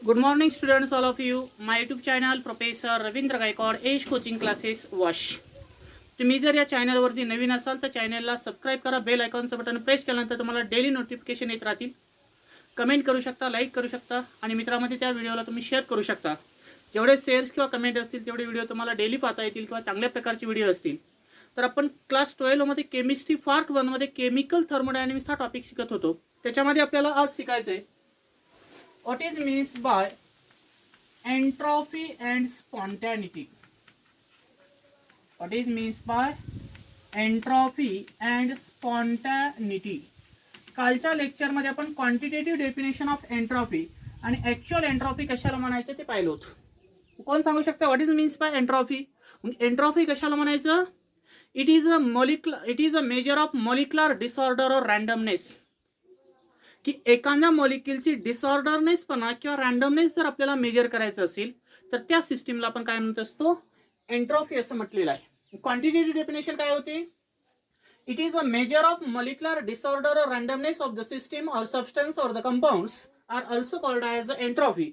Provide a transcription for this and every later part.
Good morning students, all of you. My YouTube channel Professor Ravindra Gaikod edge coaching classes वॉश. तुम्ही जर या चॅनलवरती नवीन असाल तर चॅनलला सबस्क्राईब करा. बेल आयकॉनचं बटन प्रेस केल्यानंतर तुम्हाला डेली नोटिफिकेशन येत राहतील. कमेंट करू शकता, लाईक करू शकता आणि मित्रांमध्ये त्या व्हिडिओला तुम्ही शेअर करू शकता. जेवढे शेअर्स किंवा कमेंट असतील तेवढे व्हिडिओ तुम्हाला डेली पाहता येतील किंवा चांगल्या प्रकारचे व्हिडिओ असतील. तर आपण क्लास 12 मध्ये केमिस्ट्री पार्ट 1 मध्ये केमिकल थर्मोडायनामिक्स हा टॉपिक शिकत होतो. त्याच्यामध्ये आपल्याला आज शिकायचं आहे what is means by entropy and spontaneity. What is means by entropy and spontaneity. कालच्या लेक्चर मध्ये आपण क्वांटिटेटिव्ह डेफिनेशन ऑफ एंट्रॉपी आणि ऍक्च्युअल एंट्रॉपी कशाला म्हणायचं ते पाहिलं होतं. कोण सांगू शकता what is means by entropy? Entropy कशाला म्हणायचं? It is a measure of molecular disorder or रँडमनेस. की एखाद्या मॉलिक्युलची डिसऑर्डरनेसपणा किंवा रँडमनेस जर आपल्याला मेजर करायचं असेल तर त्या सिस्टीमला आपण काय म्हणत असतो? एंट्रॉपी असं म्हटलेलं आहे. क्वांटिटेटिव्ह डेफिनेशन काय होती? It is a measure of molecular disorder or randomness of the system or substance or the compounds are also called as a entropy.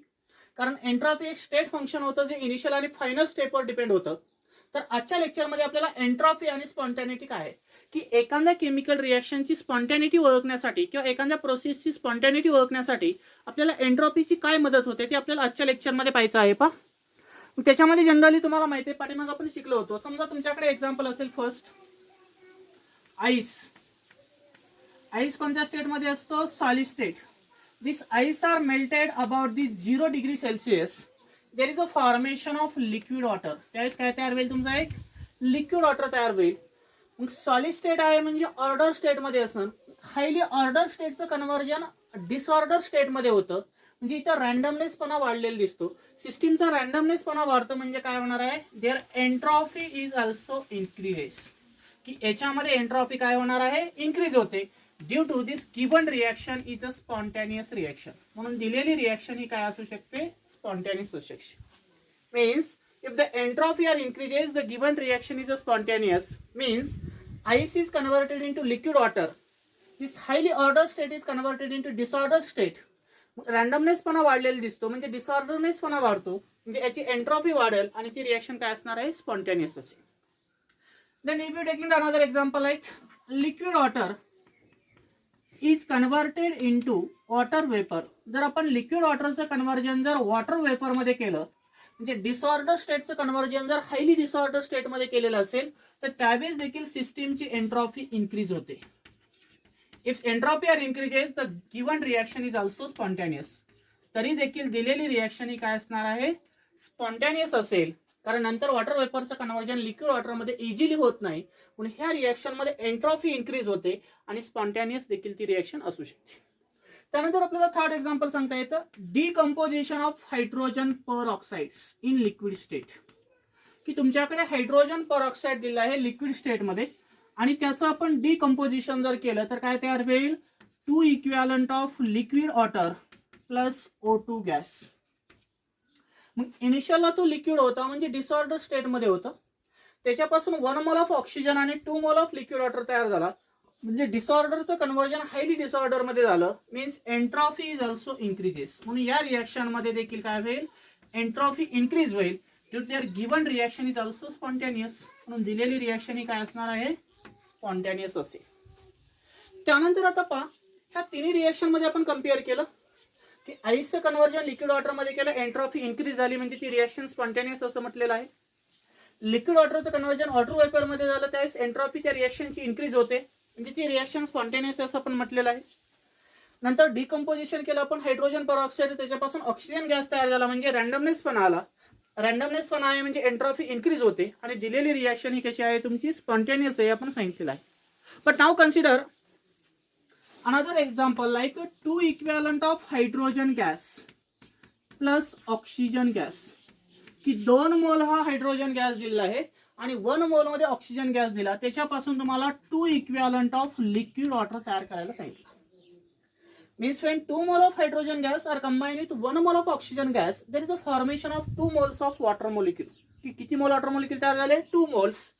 कारण एंट्रॉपी एक स्टेट फंक्शन होतं जे इनिशियल आणि फायनल स्टेपवर डिपेंड होतं. तर आजच्या लेक्चरमध्ये आपल्याला एंट्रॉपी आणि स्पॉन्टॅनिटी काय आहे की एखाद्या केमिकल रिएक्शनची स्पॉन्टॅनिटी ओळखण्यासाठी किंवा एखाद्या प्रोसेसची स्पॉन्टॅनिटी ओळखण्यासाठी आपल्याला एंट्रॉपीची काय मदत होते ते आपल्याला आजच्या लेक्चरमध्ये पाहायचं आहे. त्याच्यामध्ये जनरली तुम्हाला माहिती आहे पाठीमाग आपण शिकलो होतो. समजा तुमच्याकडे एक्झाम्पल असेल फर्स्ट आईस. आईस कोणत्या स्टेटमध्ये असतो? Solid state. This ice are melted about the 0 degree Celsius. There is a formation of liquid water. त्यावेळेस काय तयार होईल? तुमचा एक लिक्विड वॉटर तयार होईल. मग सॉलिड स्टेट आहे म्हणजे ऑर्डर स्टेटमध्ये असणार. हायली ऑर्डर स्टेटचं कन्व्हर्जन डिसऑर्डर स्टेटमध्ये होतं. म्हणजे इथं रँडमनेसपणा वाढलेला दिसतो. सिस्टीमचा रँडमनेसपणा वाढतो म्हणजे काय होणार आहे? There entropy is also increases. की याच्यामध्ये एंट्रॉपी काय होणार आहे? इन्क्रीज होते. Due to this given reaction is a spontaneous reaction. म्हणून दिलेली रिएक्शन ही काय असू शकते? Spontaneous reaction. Means if the entropy are increases, the given reaction is a spontaneous. Means ice is converted into liquid water. This highly ordered state is converted into disordered state. Randomness पणा वाढलेला दिसतो म्हणजे disorderness पणा वाढतो म्हणजे याची entropy वाढेल आणि ती रिएक्शन काय असणार आहे? स्पॉन्टेनियस असेल. Then if you taking the another example like liquid water is converted into water vapour. जर आपण लिक्विड वॉटरचं कन्व्हर्जन जर वॉटर वेपर मध्ये केलं म्हणजे डिसऑर्डर स्टेटचं कन्व्हर्जन जर हायली डिसऑर्डर स्टेटमध्ये केलेलं असेल तर त्यावेळेस देखील सिस्टीमची एंट्रॉपी इन्क्रीज होते. If entropy are increases the given reaction is also spontaneous. तरी देखील दिलेली रिएक्शन ही काय असणार आहे? स्पॉन्टॅनियस असेल. कारण नंतर वॉटर वेपरचं कन्व्हर्जन लिक्विड वॉटरमध्ये इझिली होत नाही म्हणून ह्या रिएक्शनमध्ये एंट्रॉपी इन्क्रीज होते आणि स्पॉन्टॅनियस देखील ती रिएक्शन असू शकते. त्यानंतर आपल्याला थर्ड एक्झाम्पल सांगता येतं decomposition of hydrogen peroxides in liquid state. की तुमच्याकडे हायड्रोजन परऑक्साइड दिलं आहे लिक्विड स्टेटमध्ये आणि त्याचं आपण डिकम्पोजिशन जर केलं तर काय तयार होईल? 2 equivalent of liquid water plus O2 gas. मग इनिशियलला तो लिक्विड होता म्हणजे डिसऑर्डर स्टेटमध्ये होता. त्याच्यापासून 1 मोल ऑफ ऑक्सिजन आणि 2 मोल ऑफ लिक्विड वॉटर तयार झाला म्हणजे डिसऑर्डरचं कन्व्हर्जन हायली डिसऑर्डर मध्ये झालं. Means entropy is also increases. म्हणून या रिएक्शन मध्ये देखील काय होईल? एंट्रॉपी इन्क्रीज होईल. Due to there given reaction is also spontaneous. म्हणून दिलेली रिएक्शन ही काय असणार आहे? स्पॉन्टॅनियस असेल. त्यानंतर आता पहा ह्या तिन्ही रिएक्शन मध्ये आपण कम्पेअर केलं की आईसचं कन्व्हर्जन लिक्विड वॉटर मध्ये केलं, एंट्रॉपी इन्क्रीज झाली म्हणजे ती रिएक्शन स्पॉन्टॅनियस असं म्हटलेलं आहे. लिक्विड वॉटरचं कन्व्हर्जन वॉटर वेपर मध्ये झालं त्यावेळेस एंट्रॉपी त्या रिएक्शनची इन्क्रीज होते म्हणजे ती रिएक्शन स्पॉन्टेनियस असं आपण म्हटलेलं आहे. नंतर डिकम्पोजिशन केलं आपण हायड्रोजन परऑक्साइड त्याच्यापासून ऑक्सिजन गॅस तयार झाला म्हणजे रँडमनेस पण आला. रँडमनेस पण आहे म्हणजे एंट्रॉपी इन्क्रीज होते आणि दिलेली रिएक्शन ही कशी आहे? तुमची स्पॉन्टेनियस आहे आपण सांगितलेलं आहे. But now consider another example like 2 equivalent of hydrogen gas plus oxygen gas. की 2 मोल हा हायड्रोजन गॅस दिलेला आहे आणि 1 मोल मध्ये ऑक्सिजन गॅस दिला. त्याच्यापासून तुम्हाला 2 इक्विव्हॅलंट ऑफ लिक्विड वॉटर तयार करायला सांगितलं. Means when 2 mole of hydrogen gas are combined with 1 mole of oxygen gas there is a formation of 2 moles of water molecule. की किती मोल वॉटर मॉलिक्यूल तयार झाले? 2 मोल्स.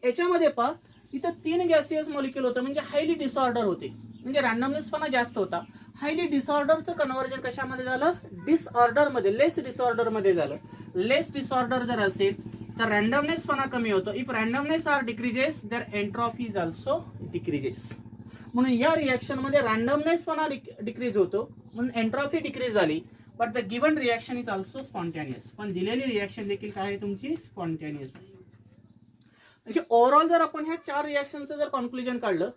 याच्यामध्ये पहा इथं 3 गॅसियस मॉलिक्यूल होतं म्हणजे हायली डिसऑर्डर होते म्हणजे रँडमनेस पण जास्त होता. हायली डिसऑर्डरचं कन्व्हर्जन कशामध्ये झालं? डिसऑर्डरमध्ये लेस डिसऑर्डरमध्ये झालं, लेस डिसऑर्डर जर असेल तर रँडमनेसपणा कमी होतो. If randomness are decreases their entropy is also decreases. म्हणून या रिएक्शनमध्ये रँडमनेसपणा डिक्रीज होतो म्हणून एंट्रॉफी डिक्रीज झाली. But the given reaction is also spontaneous. पण दिलेली रिएक्शन देखील काय आहे तुमची स्पॉन्टॅनियस आहे. म्हणजे ओव्हरऑल जर आपण ह्या 4 रिएक्शनचं जर कन्क्लुजन काढलं,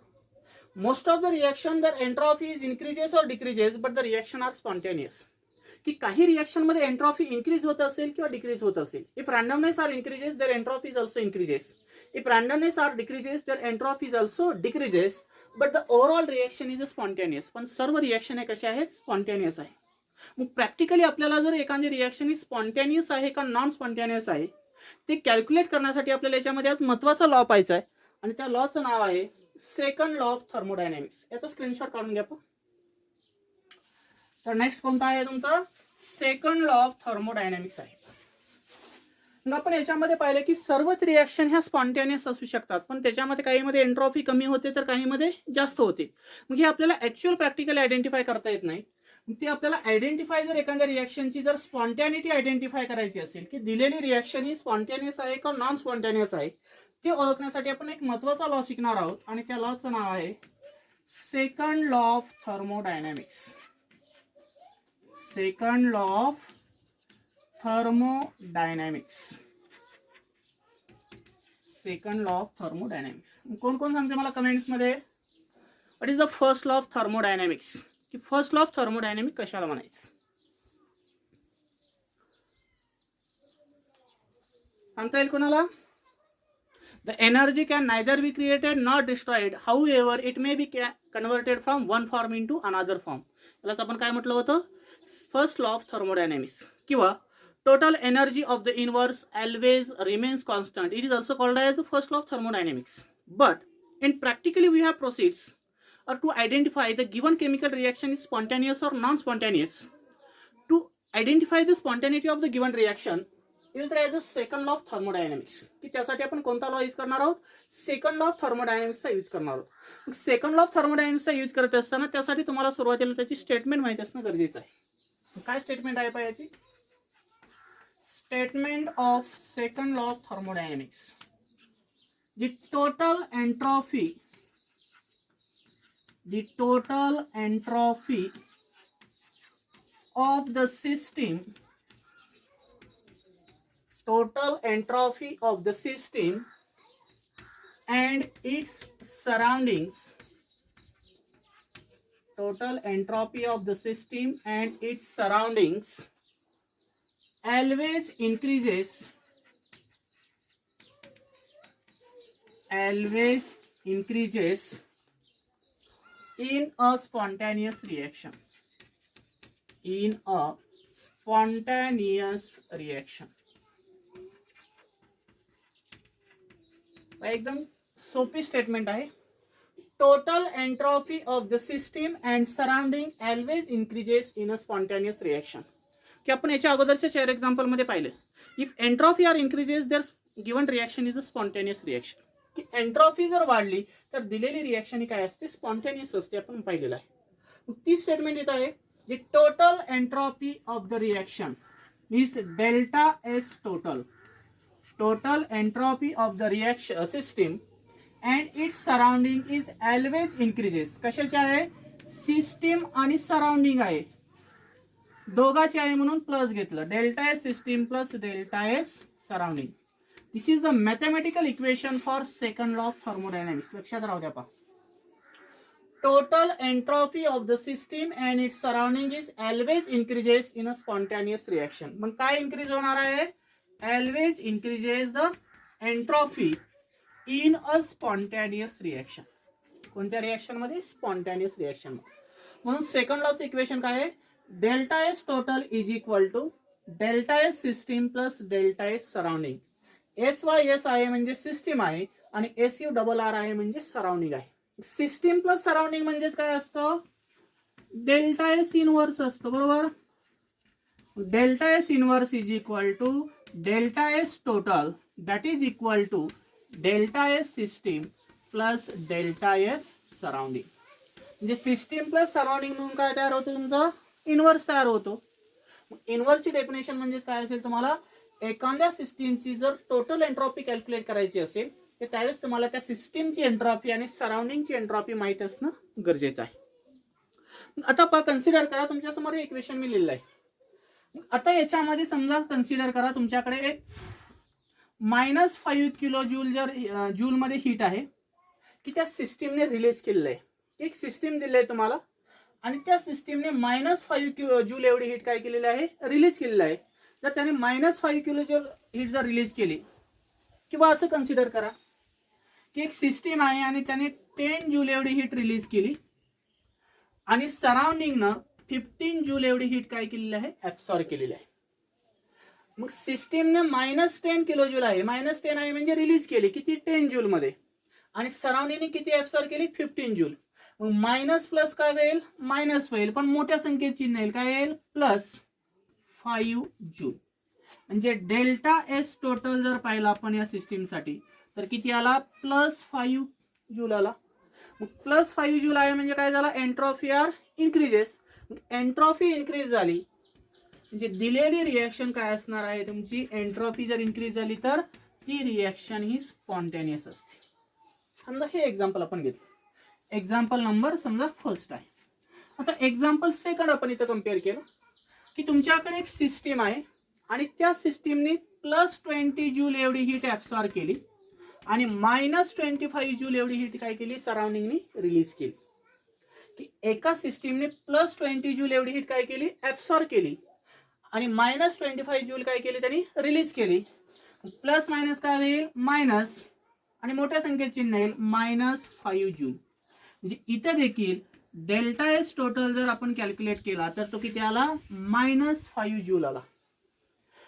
most of the reaction there entropy is increases or decreases but the reaction are spontaneous. की काही रिएक्शन मध्ये एंट्रॉफी इन्क्रीज होत असेल किंवा डिक्रीज होत असेल. If randomness are increases their entropy is also increases. If randomness are decreases their entropy is also decreases. But the overall reaction is a spontaneous. पण सर्व रिएक्शन हे कसे आहेत स्पॉन्टॅनियस आहे. मग प्रॅक्टिकली आपल्याला जर एखादी रिएक्शन ही स्पॉन्टॅनियस आहे का नॉन स्पॉन्टॅनियस आहे ते कॅल्क्युलेट करण्यासाठी आपल्याला याच्यामध्ये आज महत्त्वाचा लॉ पाहायचा आहे आणि त्या लॉचं नाव आहे सेकंड लॉ ऑफ थर्मोडायनॅमिक्स. याचा स्क्रीनशॉट काढून घ्या. तर नेक्स्ट कोणता आहे तुमचा सेकंड लॉ ऑफ थर्मोडायनॅमिक्स आहे. मग आपण याच्यामध्ये पाहिलं की सर्वच रिएक्शन ह्या स्पॉन्टॅनियस असू शकतात पण त्याच्यामध्ये काहीमध्ये एंट्रॉफी कमी होते तर काहीमध्ये जास्त होते. मग हे आपल्याला ऍक्च्युअल प्रॅक्टिकली आयडेंटिफाय करता येत नाही. ते आपल्याला आयडेंटिफाय जर एखाद्या रिएक्शनची जर स्पॉन्टॅनिटी आयडेंटिफाय करायची असेल की दिलेली रिएक्शन ही स्पॉन्टॅनियस आहे का नॉन स्पॉन्टॅनियस आहे ते ओळखण्यासाठी आपण एक महत्त्वाचा लॉ शिकणार आहोत आणि त्या लॉचं नाव आहे second law of thermodynamics. Second law of thermodynamics. Second law of thermodynamics. कोण कोण सांगते मला कमेंट्स मध्ये what is the first law of thermodynamics. की फर्स्ट लॉ ऑफ थर्मोडायनॅमिक कशाला म्हणायचं सांगता येईल कोणाला. The energy can neither be created not destroyed however it may be converted from one form into another form. यालाच आपण काय म्हटलं होतं फर्स्ट लॉ ऑफ थर्मोडायनॅमिक्स. किंवा total energy of the inverse always remains constant. It is also called as the first law of thermodynamics. But in practically we have proceeds or to identify the given chemical reaction is spontaneous or non-spontaneous. To identify the spontaneity of the given reaction used as the second law of thermodynamics. की त्यासाठी आपण कोणता law use करणार आहोत second law of थर्मोडायनॅमिक्सचा use करणार आहोत. Second law of थर्मोडायनॅमिक्सचा use करत असताना त्यासाठी तुम्हाला सुरुवातीला त्याची स्टेटमेंट माहिती असणं गरजेचं आहे. काय स्टेटमेंट आहे याची statement of second law of thermodynamics. The total entropy of the system, total entropy of the system and its surroundings, total entropy of the system and its surroundings always increases in a spontaneous reaction. In a spontaneous reaction. एकदम सोपी statement आहे. Total entropy of the system and surrounding always increases in a spontaneous reaction. की आपण याच्या अगोदरच्या 4 example मध्ये पाहिलं if entropy are increases there given reaction is a spontaneous reaction. की एंट्रॉफी जर वाढली तर दिलेली रिएक्शन ही काय असते स्पॉन्टेनियस असते. आपण पाहिलेलं आहे. ती स्टेटमेंट येत आहे जी total entropy of the reaction is delta S total. Total entropy of the reaction system and its surrounding is always increases. कशाचे आहे सिस्टीम आणि सराउंडिंग आहे दोघांचे आहे म्हणून प्लस घेतलं delta S system plus delta S surrounding. This is the mathematical equation for second law of thermodynamics. लक्षात राहू द्या. पहा total entropy of the system and its surrounding is always increases in a spontaneous reaction. मग काय increase होणार आहे always increases the entropy in a spontaneous reaction. कोणत्या reaction मध्ये स्पॉन्टॅनियस रिएक्शन मध्ये. म्हणून सेकंड लॉचं इक्वेशन काय आहे delta S total is equal to delta S system plus delta S surrounding. S Y S आहे म्हणजे सिस्टीम आहे आणि एस यू डबल आर आहे म्हणजे सराउंडिंग आहे. सिस्टीम प्लस सराउंडिंग म्हणजेच काय असतं डेल्टा एस इनवर्स असतो बरोबर. Delta S inverse is equal to delta S total that is equal to delta S system plus delta S surrounding. म्हणजे system plus surrounding म्हणून काय तयार होतं तुमचं इनवर्स तयार होतो. इन्व्हर्सची डेफिनेशन म्हणजे काय असेल, तुम्हाला एखाद्या सिस्टीमची जर टोटल एंट्रॉपी कॅल्क्युलेट करायची असेल तर त्यावेळेस तुम्हाला त्या सिस्टीमची एंट्रॉपी आणि सराउंडिंगची एंट्रॉपी माहित असणं गरजेचं आहे. आता कन्सिडर करा, तुमच्यासमोर एक इक्वेशन मी लिहिलं आहे. आता याच्यामध्ये समजा कन्सिडर करा तुमच्याकडे एक -5 किलो जूल जर जूलमध्ये हीट आहे की त्या सिस्टीमने रिलीज केलेलं आहे. एक सिस्टीम दिली आहे तुम्हाला आणि त्या सिस्टीमने -5 किलो जूल एवढी हीट काय केलेली आहे, रिलीज केलेलं आहे. जर त्याने -5 किलो जूल हीट जर रिलीज केली, किंवा असं कन्सिडर करा की एक सिस्टीम आहे आणि त्याने 10 जूल एवढी हीट रिलीज केली आणि सराउंडिंगनं 15 जूल एवढी हीट काय केलेली आहे, ऍब्सॉर्ब केलेली आहे. मग सिस्टीमने -10 किलो जूल आहे, -10 आहे म्हणजे रिलीज केली किती, 10 जूल मध्ये, आणि सराउंडिंगने किती ऍब्सॉर्ब केली, 15 जूल. मग मायनस प्लस काय होईल, मायनस होईल, पण मोठ्या संख्येत चिन्ह येईल, काय येईल, +5 जूल. म्हणजे डेल्टा एस टोटल जर पाहिला आपण या सिस्टीमसाठी तर किती आला, +5 जूल आला. मग +5 जूल आहे म्हणजे काय झाला, entropy are increases. Entropy increase झाली म्हणजे दिलेली रिएक्शन काय असणार आहे तुमची, एंट्रॉफी जर इन्क्रीज झाली तर ती रिएक्शन ही स्पॉन्टेनियस असते. समजा हे एक्झाम्पल आपण घेतलं, एक्झाम्पल नंबर समजा फर्स्ट आहे. आता एक्झाम्पल सेकंड आपण इथं कम्पेअर केलं की तुमच्याकडे एक सिस्टीम आहे आणि त्या सिस्टीमने +20 जूल एवढी हीट ऍब्सॉर्ब केली आणि -25 जूल एवढी हीट काय केली, सराउंडिंगनी रिलीज केली. की एका सिस्टीमने +20 जूल एवढी हीट काय केली, ऍब्सॉर्ब केली आणि -25 जूल काय केली, त्यांनी रिलीज केली. प्लस मायनस काय होईल, मायनस, आणि मोठ्या संख्येत चिन्ह येईल -5 जूल. म्हणजे इथं देखील डेल्टा एस टोटल जर आपण कॅल्क्युलेट केला तर तो किती आला, -5 जूल आला.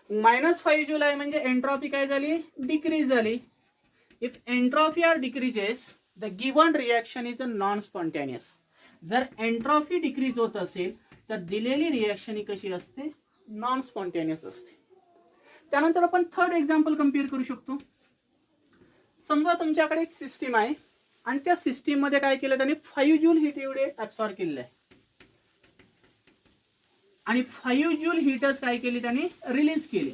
-5 जूल आहे म्हणजे एंट्रॉपी काय झाली, डिक्रीज झाली. If entropy are decreases the given reaction is a non spontaneous. जर एंट्रॉपी डिक्रीज होत असेल तर दिलेली रिएक्शन ही कशी असते, नॉन स्पॉन्टेनियस असते. त्यानंतर आपण थर्ड एक्झाम्पल कम्पेअर करू शकतो. समजा तुमच्याकडे एक सिस्टीम आहे आणि त्या सिस्टीम मध्ये काय केलं, त्याने 5 जूल हीट एवढे ऍब्सॉर्ब केलेले आहे आणि 5 जूल हीटच काय केली, त्याने रिलीज केली.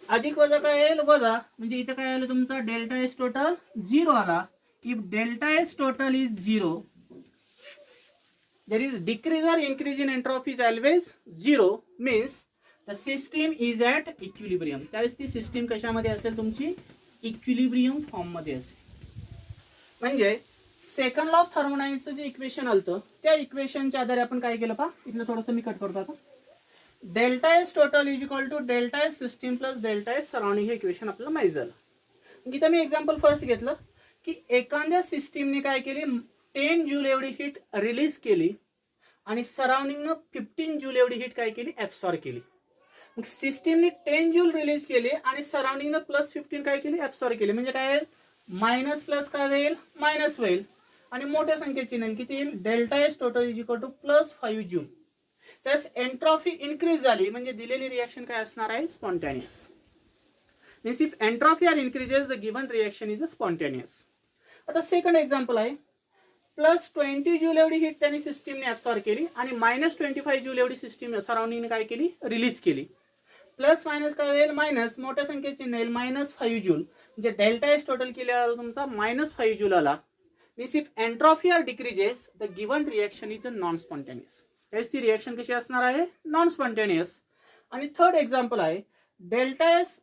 अधिक वजा काय येईल, वजा, म्हणजे इथे काय आलं तुमचा डेल्टा एस टोटल 0 आला. If delta S total is 0 there is decrease or increase in entropy is always 0 means the system is at equilibrium. त्यावेळेस ती सिस्टीम कशामध्ये असेल, तुमची इक्विलिब्रियम फॉर्म मध्ये असेल. म्हणजे सेकंड लॉ ऑफ थर्मोडायनामिक्सचं जे इक्वेशन आलतं त्या इक्वेशनच्या आधारे आपण काय केलं, इथलं थोडंसं मी कट करतो आता. Delta S total is equal to delta S system plus delta S surrounding हे इक्वेशन आपल्याला माहिती झालं. इथं मी एक्झाम्पल फर्स्ट घेतलं की एखाद्या सिस्टीमने काय केली, 10 जूल एवढी हीट रिलीज केली आणि सराउंडिंगनं 15 जूल एवढी हीट काय केली, ऍब्सॉर्ब केली. मग सिस्टीमने 10 जूल रिलीज केली आणि सराउंडिंगनं +15 काय केली, ऍब्सॉर्ब केली. म्हणजे काय मायनस प्लस काय होईल, मायनस होईल, आणि मोठ्या संख्येची चिन्ह किती येईल, delta S total is equal to +5 joule. त्यास एंट्रॉफी इन्क्रीज झाली म्हणजे दिलेली रिएक्शन काय असणार आहे, spontaneous. Means if entropy are increases the given reaction is a spontaneous. आता सेकंड एक्झाम्पल आहे, +20 जूल एवढी हीट त्यांनी सिस्टीमने ऍब्सॉर्ब केली आणि -25 जूल एवढी सिस्टीम सराउंडिंगने काय केली, रिलीज केली. प्लस मायनस काय होईल, मायनस, मोठ्या संख्येत चिन्ह येईल -5 जूल. म्हणजे डेल्टा एस टोटल केल्यावर तुमचा -5 जूल आला. Means if entropy are decreases the given reaction is a non spontaneous. त्याच ती रिएक्शन कशी असणार आहे, नॉन स्पॉन्टेनियस. आणि थर्ड एक्झाम्पल आहे, डेल्टा एस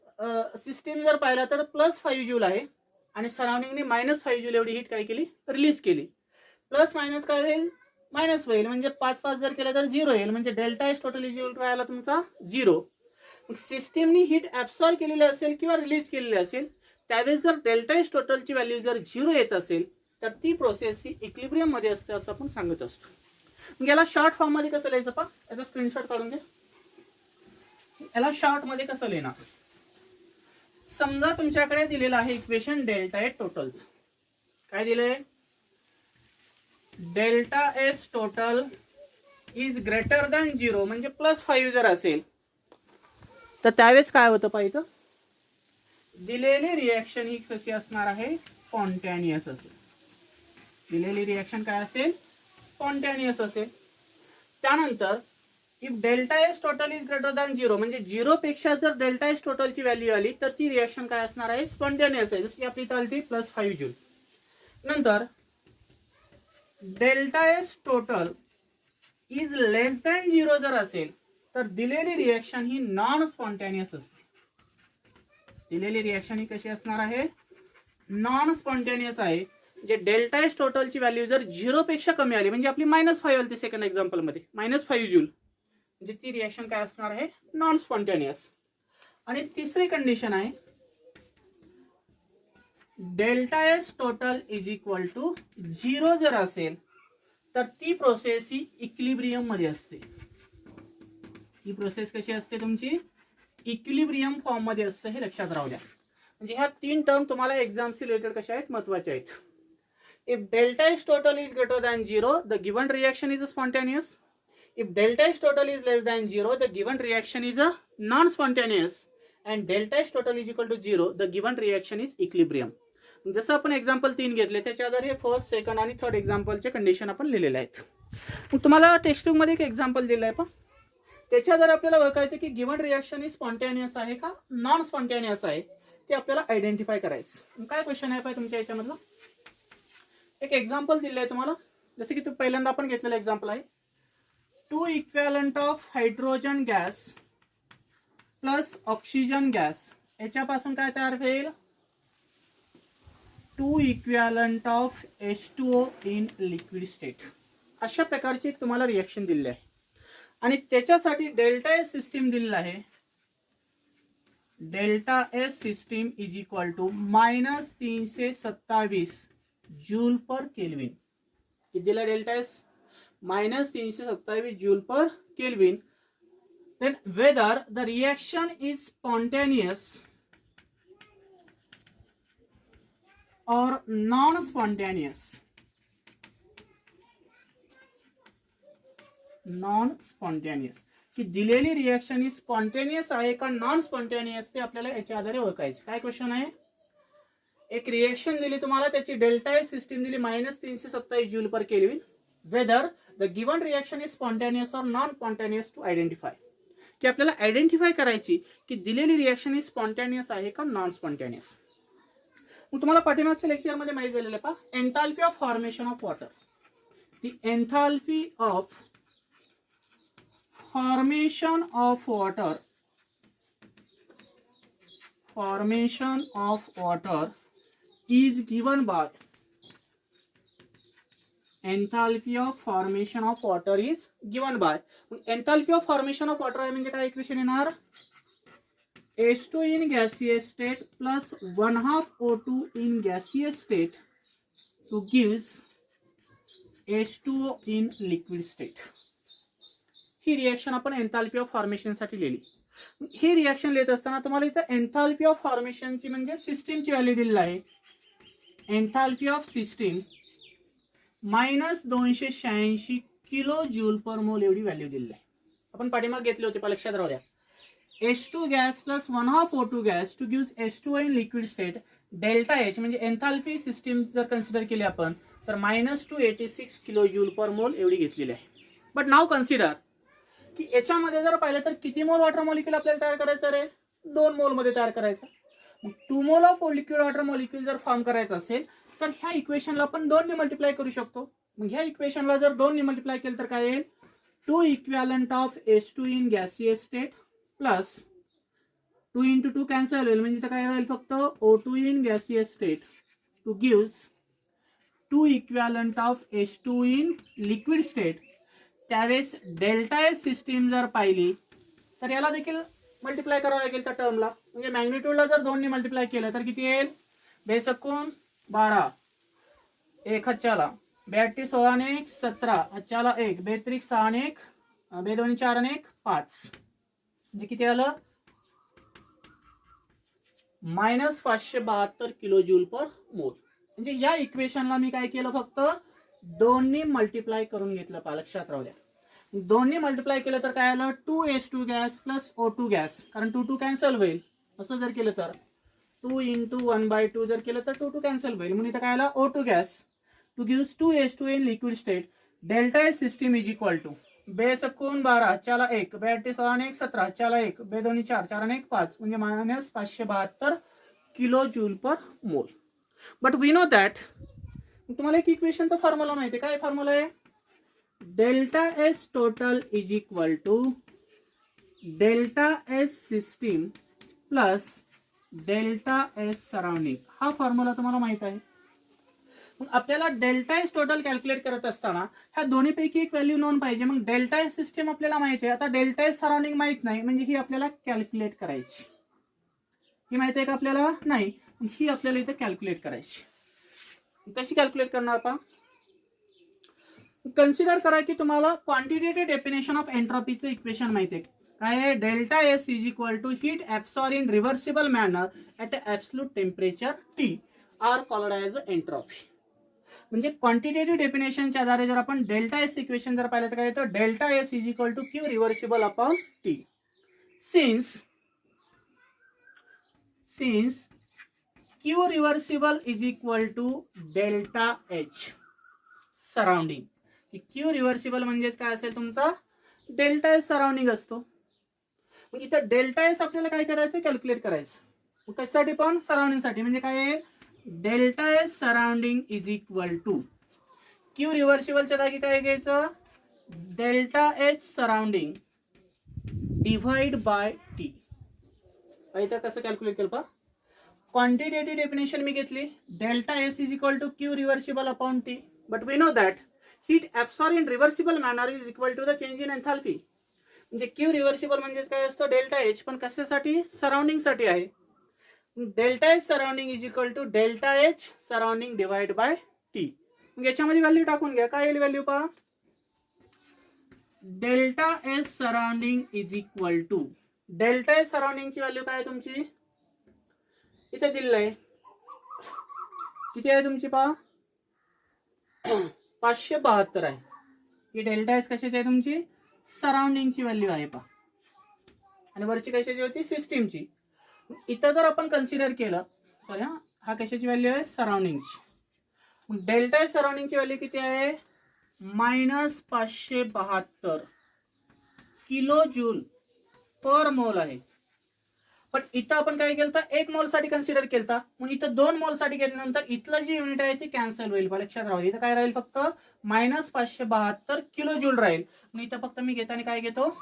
सिस्टीम जर पाहिला तर +5 जूल आहे आणि सराउंडिंगने -5 जूल एवढी हीट काय केली, रिलीज केली. प्लस मायनस काय होईल, मायनस होईल, म्हणजे 5 जर केलं तर 0 येईल. म्हणजे delta S total is equal राहिला तुमचा 0. मग सिस्टीमनी हीट ऍब्सॉर्ब केलेली असेल किंवा रिलीज केलेली असेल त्यावेळेस जर डेल्टा एस टोटलची व्हॅल्यू जर 0 येत असेल तर ती प्रोसेस ही इक्विलिब्रियम मध्ये असते असं आपण सांगत असतो. मग याला शॉर्ट फॉर्म मध्ये कसं लिहायचं, याचा स्क्रीनशॉट काढून घ्या. याला शॉर्ट मध्ये कसं लिहिणार, समजा तुमच्याकडे दिलेलं आहे इक्वेशन डेल्टा एस टोटल. काय दिलंय, delta S total is greater than 0 म्हणजे +5 जर असेल तर त्यावेळेस काय होतं पाहिजे, दिलेली रिएक्शन ही कशी असणार आहे, स्पॉन्टेनियस असेल. दिलेली रिएक्शन काय असेल, स्पॉन्टेनियस असेल. त्यानंतर if delta S total is greater than 0 म्हणजे 0 पेक्षा जर डेल्टा एस टोटलची व्हॅल्यू आली तर ती रिएक्शन काय असणार आहे, स्पॉन्टेनियस आहे. जसं की आपली चालती +5 जूल. नंतर delta S total is less than 0 जर असेल तर दिलेली रिएक्शन ही नॉन स्पॉन्टेनियस असते. दिलेली रिएक्शन ही कशी असणार आहे, नॉन स्पॉन्टेनियस आहे. जे डेल्टा एस टोटलची व्हॅल्यू जर 0 पेक्षा कमी आली म्हणजे आपली -5 आली सेकंड एक्झाम्पल मध्ये -5 जूल म्हणजे ती रिएक्शन काय असणार आहे, नॉन स्पॉन्टेनियस. आणि तिसरी कंडिशन आहे delta S total is equal to 0 जर असेल तर ती प्रोसेस ही इक्विलिब्रियम मध्ये असते. ही प्रोसेस कशी असते तुमची, इक्विलिब्रियम फॉर्म मध्ये असते, हे लक्षात राहू द्या. म्हणजे ह्या 3 टर्म तुम्हाला एक्झाम्स रिलेटेड कशा आहेत, महत्वाच्या आहेत. If delta S total is greater than 0 the given reaction is spontaneous. If delta S total is less than 0, the given reaction is a non-spontaneous, and delta S total is equal to 0, the given reaction is equilibrium. जसं आपण example 3 घेतले त्याच्या आधारे first, second आणि third एक्झाम्पलचे condition आपण लिहिलेले आहेत. मग तुम्हाला टेक्स्ट बुक मध्ये एक एक्झाम्पल दिलं आहे, पण त्याच्या आधारे आपल्याला ओळखायचं की गिवन रिएक्शन ही स्पॉन्टेनियस आहे का नॉन स्पॉन्टेनियस आहे ते आपल्याला आयडेंटिफाय करायचं. काय क्वेश्चन आहे पाहिजे तुमच्या याच्यामधलं, एक एक्झाम्पल दिलं आहे तुम्हाला. जसं की पहिल्यांदा आपण घेतलेलं एक्झाम्पल आहे, 2 equivalent of hydrogen gas plus oxygen gas याच्यापासून काय तयार होईल, 2 equivalent of H2O in liquid state. अशा प्रकारची तुम्हाला रिएक्शन दिली आहे आणि त्याच्यासाठी डेल्टा एस सिस्टीम दिलेला आहे. Delta S system is equal to -327 joule per kelvin. किती दिला delta S, -327 joule per kelvin. Then whether the reaction is spontaneous or non-spontaneous. Non-spontaneous की दिलेली रिएक्शन ही स्पॉन्टेनियस आहे का नॉन स्पॉन्टेनियस ते आपल्याला याच्या आधारे ओळखायचे. काय क्वेश्चन आहे, एक रिएक्शन दिली तुम्हाला, त्याची डेल्टा एस सिस्टीम दिली -327 joule per kelvin. Whether the given reaction is spontaneous or non-spontaneous to identify. की आपल्याला आयडेंटिफाय करायची की दिलेली रिएक्शन ही स्पॉन्टेनियस आहे का नॉन स्पॉन्टेनियस. मग तुम्हाला पाठीमागच्या लेक्चर मध्ये माहिती झालेलं आहे पहा, enthalpy of formation of water. The enthalpy of formation of water is given by enthalpy of formation of water is given by. enthalpy of formation of water आहे म्हणजे काय इक्वेशन येणार, H2 in gaseous state plus 1/2 O2 in gaseous state to gives H2O in liquid state. He reaction आपण enthalpy of formation साठी लिहिली. ही reaction लिहित असताना तुम्हाला इथं एन्थाल्पी ऑफ फॉर्मेशनची म्हणजे सिस्टीमची व्हॅल्यू दिलेली आहे. Enthalpy of system -286 kilo joule पर मोल एवढी व्हॅल्यू दिलेली आहे. आपण पाठीमाग घेतले होते, पण लक्षात राहू द्या. H2 gas plus 1/2 O2 gas to gives H2O in liquid state. Delta H म्हणजे एन्थाल्पी सिस्टीम जर कन्सिडर केली आपण तर -286 किलो जूल पर मोल एवढी घेतलेली आहे. बट नाव कन्सिडर की याच्यामध्ये जर पाहिलं तर किती मोल वॉटर मॉलिक्यूल आपल्याला तयार करायचं रे, 2 मोल मध्ये तयार करायचं. मग 2 mole of liquid water molecule जर फॉर्म करायचं असेल तर ह्या इक्वेशनला आपण 2 ने मल्टिप्लाय करू शकतो. मग ह्या इक्वेशनला जर 2 ने मल्टिप्लाय केलं तर काय येईल, 2 equivalent of H2 in gaseous state plus 2 × 2 cancel होईल म्हणजे तर काय राहील फक्त O2 in gaseous state two gives 2 equivalent of H2 in liquid state. त्यावेळेस डेल्टा एस सिस्टीम जर पाहिली तर याला देखील मल्टिप्लाय करावं लागेल त्या टर्मला. म्हणजे मॅग्निट्यूडला जर 2 ने मल्टिप्लाय केलं तर किती येईल, 2 12 1 हच्चाला 82 16 ने 1 17 हच्चाला 1 2 6 ने 1 2 4 ने 1 5 म्हणजे किती आलं -572 किलो जूल पर मोल. म्हणजे या इक्वेशनला मी काय केलं, फक्त 2 ने मल्टिप्लाय करून घेतलं. पहा लक्षात राहू द्या, 2 ने मल्टिप्लाय केलं तर काय आलं, 2H2 gas plus O2 gas, कारण 2 कॅन्सल होईल. असं जर केलं तर 2 × 1/2 जर केलं तर 2 कॅन्सल होईल. म्हणून इथं काय आला, O2 gas to gives 2H2 in liquid state. Delta S system is equal to बे सकून 12 4 1 बे 8 6 1 17 4 1 बे 2 4 4 1 5 म्हणजे मायनस 572 किलो जूल पर मोल. बट वी नो दॅट, तुम्हाला एक इक्वेशनचा फॉर्म्युला माहिती आहे. काय फॉर्म्युला आहे? Delta S total is equal to delta S system plus delta S surrounding. हा फॉर्म्युला तुम्हाला माहित आहे. मग आपल्याला डेल्टा एस टोटल कॅल्क्युलेट करत असताना ह्या दोन्हीपैकी एक व्हॅल्यू नोन पाहिजे. मग डेल्टा एस सिस्टीम आपल्याला माहिती आहे. आता डेल्टा एस सराउंडिंग माहित नाही, म्हणजे ही आपल्याला कॅल्क्युलेट करायची. ही माहिती आहे का आपल्याला? नाही. ही आपल्याला इथे कॅल्क्युलेट करायची. कशी कॅल्क्युलेट करणार पहा. कन्सिडर करा की तुम्हाला क्वांटिटेटिव्ह डेफिनेशन ऑफ एंट्रॉपीचं इक्वेशन माहिती आहे. काय आहे? Delta S is equal to heat absorb in reversible manner at absolute temperature T are called as entropy. म्हणजे क्वांटिटेटिव्ह डेफिनेशनच्या आधारे जर आपण डेल्टा एस इक्वेशन जर पाहिलं तर काय येतं? Delta S is equal to Q reversible upon T. Since Q reversible is equal to delta H surrounding. Q reversible म्हणजेच काय असेल तुमचा? डेल्टा एस सराउंडिंग असतो. मग इथं डेल्टा एस आपल्याला काय करायचं? कॅल्क्युलेट करायचं. मग कशासाठी पण? सराउंडिंगसाठी. म्हणजे काय आहे? Delta S surrounding is equal to Q रिव्हर्सिबलच्या जागी काय घ्यायचं? Delta H surrounding divide by T. इथं कसं कॅल्क्युलेट केलं पहा. क्वांटिटेटिव्ह डेफिनेशन मी घेतली. Delta S is equal to Q reversible upon T. But we know that heat absorb in reversible manner is equal to the change in enthalpy. म्हणजे Q reversible म्हणजेच काय असतं? Delta H. पण कशासाठी? सराउंडिंगसाठी आहे. Delta H surrounding is equal to delta H surrounding divide by T. मग याच्यामध्ये व्हॅल्यू टाकून घ्या. काय येईल व्हॅल्यू पहा. Delta S surrounding is equal to delta S सराउंडिंगची व्हॅल्यू काय आहे तुमची? इथे दिलेलं आहे. किती आहे तुमची पहा? 572 आहे. ही डेल्टा एस कशाची आहे तुमची? सराउंडिंगची व्हॅल्यू आहे पहा. आणि वरची कशाची होती? सिस्टीमची. इथं जर आपण कन्सिडर केलं, सॉरी हा कशाची व्हॅल्यू आहे? सराउंडिंगची. मग डेल्टा एस सराउंडिंगची व्हॅल्यू किती आहे? मायनस 572 किलो जूल पर मोल आहे. पण इथं आपण काय केलं? 1 मोल साठी कन्सिडर केलं. मग इथं 2 मोल साठी घेतल्यानंतर इथलं जी युनिट आहे ती कॅन्सल होईल. लक्षात राहू दे. इथं काय राहील? फक्त मायनस 572 किलो जूल राहील. मग इथं फक्त मी घेताना काय घेतो?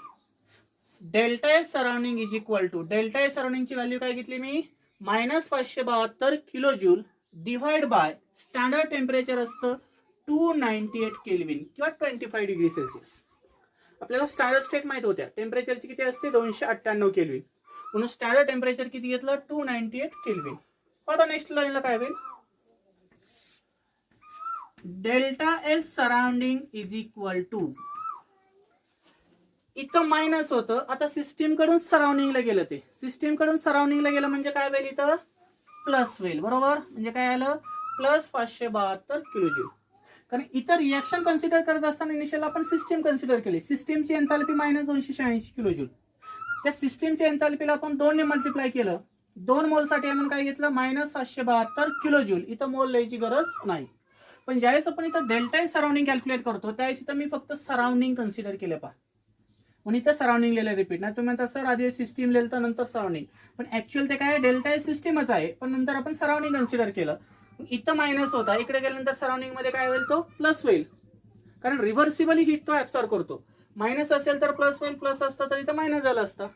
Delta S surrounding is equal to delta S सराउंडिंगची व्हॅल्यू काय घेतली मी? Minus 572 kilo joule divide by standard temperature असतं 298 केल्विन किंवा 25 डिग्री सेल्सिअस. आपल्याला स्टँडर्ड स्टेट माहित होत्या. टेम्परेचरची किती असते? 298 केल्विन. म्हणून स्टँडर्ड टेम्परेचर किती घेतलं? 298 केल्विन. आता नेक्स्ट लाईनला काय होईल? Delta S surrounding is equal to इथं मायनस होतं. आता सिस्टीम कडून सराउंडिंगला गेलं. ते सिस्टीम कडून सराउंडिंगला गेलं म्हणजे काय होईल? इथं प्लस होईल. बरोबर. म्हणजे काय आलं? Plus 572 kilo joule. कारण इतर रिएक्शन कन्सिडर करत असताना इनिशियल आपण सिस्टीम कन्सिडर केली. सिस्टीमची एन्थॅल्पी मायनस 286 किलो जूल. त्या सिस्टीमच्या एन्थॅल्पीला आपण 2 ने मल्टिप्लाय केलं. 2 मोलसाठी आपण काय घेतलं? Minus 572 kilo joule. इथं मोल लिहायची गरज नाही. पण ज्यावेळेस आपण इथं डेल्टा एस सराउंडिंग कॅल्क्युलेट करतो त्यावेळेस इथं मी फक्त सराउंडिंग कन्सिडर केलं पहा. म्हणून इथं सराउंडिंग लिहिलं. रिपीट नाही तुम्ही म्हणता सर आधी सिस्टीम लिहिलं तर नंतर सराउंडिंग. पण ऍक्च्युअल ते काय? डेल्टा एस सिस्टीमच आहे. पण नंतर आपण सराउंडिंग कन्सिडर केलं. इथं मायनस होता. इकडे गेल्यानंतर सराउंडिंग मध्ये काय होईल? तो प्लस होईल. कारण रिव्हर्सिबली हीट तो ऍब्सॉर्ब करतो. मायनस असेल तर प्लस होईल. प्लस असतं तर इथं मायनस झालं असतं.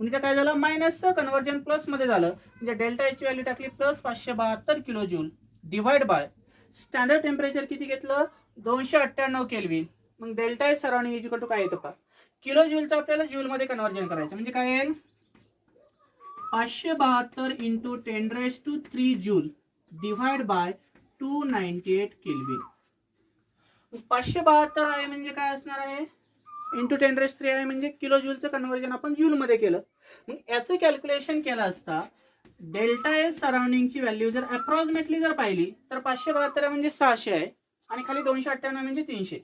म्हणजे इथं काय झालं? मायनसचं कन्व्हर्जन प्लस मध्ये झालं. म्हणजे डेल्टा एच ची व्हॅल्यू टाकली plus 572 kilo joule divide by standard temperature किती घेतलं? 298 केल्विन. मग delta H surrounding is equal to काय येतं पहा? किलो जूलचं आपल्याला जूल मध्ये कन्व्हर्जन करायचं. म्हणजे काय येईल? 572 into 10⁻³ joule divide bye 298 kelvin. 572 आहे म्हणजे काय असणार आहे? इंटू 10⁻³ आहे म्हणजे किलो जूलचं कन्व्हर्जन आपण जूल मध्ये केलं. मग याचं कॅल्क्युलेशन केलं असता डेल्टा एस सराउंडिंगची व्हॅल्यू जर अप्रॉक्सिमेटली जर पाहिली तर 572 म्हणजे 600 आहे आणि खाली 298 म्हणजे 300.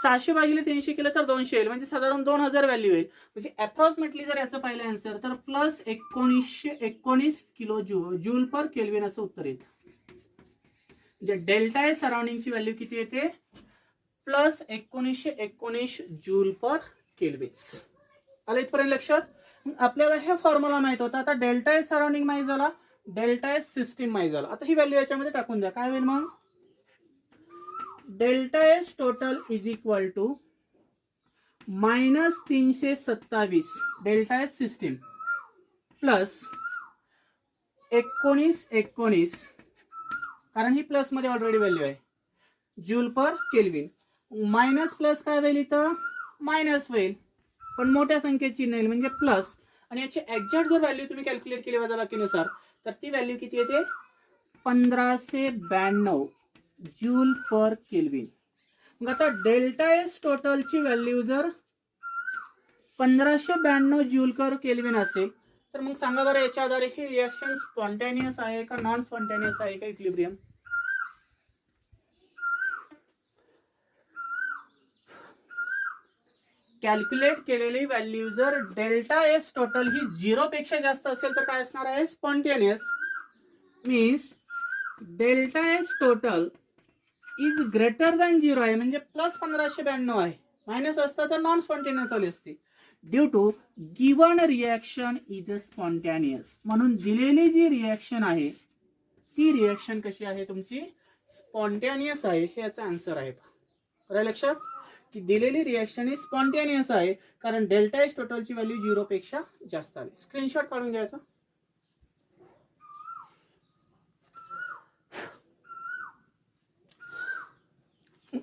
600 भागिले 300 केलं तर 200 येईल. म्हणजे साधारण 2000 व्हॅल्यू येईल. म्हणजे अप्रॉक्सिमेटली जर याचं पाहिलं आन्सर तर plus 1919 kilo joule per kelvin असं उत्तर येतं. म्हणजे डेल्टा एस सराउंडिंगची व्हॅल्यू किती येते? Plus 1919 joule per kelvin. आलं इथपर्यंत लक्षात. आपल्याला हे फॉर्म्युला माहित होता. आता डेल्टा एस सराउंडिंग माहित झाला, डेल्टा एस सिस्टीम माहित झाला. आता ही व्हॅल्यू याच्यामध्ये टाकून द्या. काय होईल मग, delta S total is equal to -327 delta S system plus 1919, कारण ही प्लस मध्ये ऑलरेडी व्हॅल्यू आहे, joule per kelvin. Minus plus काय होईल, इथं मायनस होईल पण मोठ्या संख्येची नाही म्हणजे प्लस. आणि याची एक्झॅक्ट जर व्हॅल्यू तुम्ही कॅल्क्युलेट केली वजाबाकीनुसार तर ती व्हॅल्यू किती येते, 1592 जूल पर केल्विन. मग आता डेल्टा एस टोटलची व्हॅल्यू जर 1592 जूल पर केल्विन असेल तर मग सांगा बरं याच्या आधारे ही रिएक्शन स्पॉन्टेनियस आहे का नॉन स्पॉन्टेनियस आहे का इक्विलिब्रियम. कॅल्क्युलेट केलेली व्हॅल्यू जर डेल्टा एस टोटल ही 0 पेक्षा जास्त असेल तर काय असणार आहे, spontaneous. Means delta S total is greater than 0 आहे म्हणजे प्लस 1592 आहे, मायनस असता तर नॉन स्पॉन्टेनियस आली असती. Due to given reaction is spontaneous, म्हणून दिलेली जी रिएक्शन आहे ती रिएक्शन कशी आहे तुमची, स्पॉन्टेनियस आहे. हे याचा आन्सर आहे. बरं लक्षात की दिलेली रिएक्शन ही स्पॉन्टेनियस आहे कारण डेल्टा एस टोटलची व्हॅल्यू 0 पेक्षा जास्त आली. स्क्रीनशॉट काढून घ्यायचा.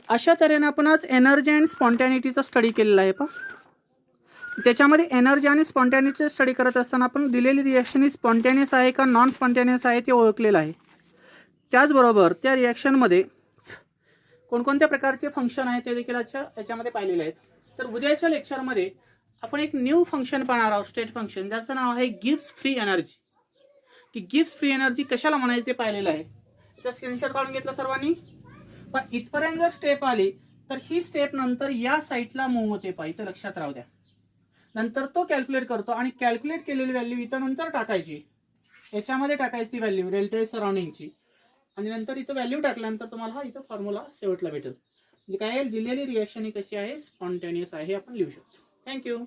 अशा तऱ्हेने आपण आज एनर्जी अँड स्पॉन्टॅनिटीचा स्टडी केलेला आहे. त्याच्यामध्ये एनर्जी आणि स्पॉन्टॅनिटीचा स्टडी करत असताना आपण दिलेली रिएक्शन ही स्पॉन्टॅनियस आहे का नॉन स्पॉन्टॅनियस आहे ते ओळखलेलं आहे. त्याचबरोबर त्या रिएक्शनमध्ये कोणकोणत्या प्रकारचे फंक्शन आहेत ते देखील याच्यामध्ये पाहिलेले आहेत. तर उद्याच्या लेक्चरमध्ये आपण एक न्यू फंक्शन पाहणार आहोत, स्टेट फंक्शन, ज्याचं नाव आहे गिव्स फ्री एनर्जी. की गिव्स फ्री एनर्जी कशाला म्हणायचे ते पाहिलेलं आहे. तर स्क्रीनशॉट काढून घेतला सर्वांनी. पण इथपर्यंत जर स्टेप आली तर ही स्टेप नंतर या साईडला मूव्ह होते पाहिजे, लक्षात राहू द्या. नंतर तो कॅल्क्युलेट करतो आणि कॅल्क्युलेट केलेली व्हॅल्यू इथं नंतर टाकायची, याच्यामध्ये टाकायची ती व्हॅल्यू डेल्टा एस सराउंडिंगची. आणि नंतर इथं व्हॅल्यू टाकल्यानंतर तुम्हाला हा इथं फॉर्म्युला शेवटला भेटेल. म्हणजे काय दिलेली रिएक्शन ही कशी आहे, स्पॉन्टेनियस आहे हे आपण लिहू शकतो. थँक्यू.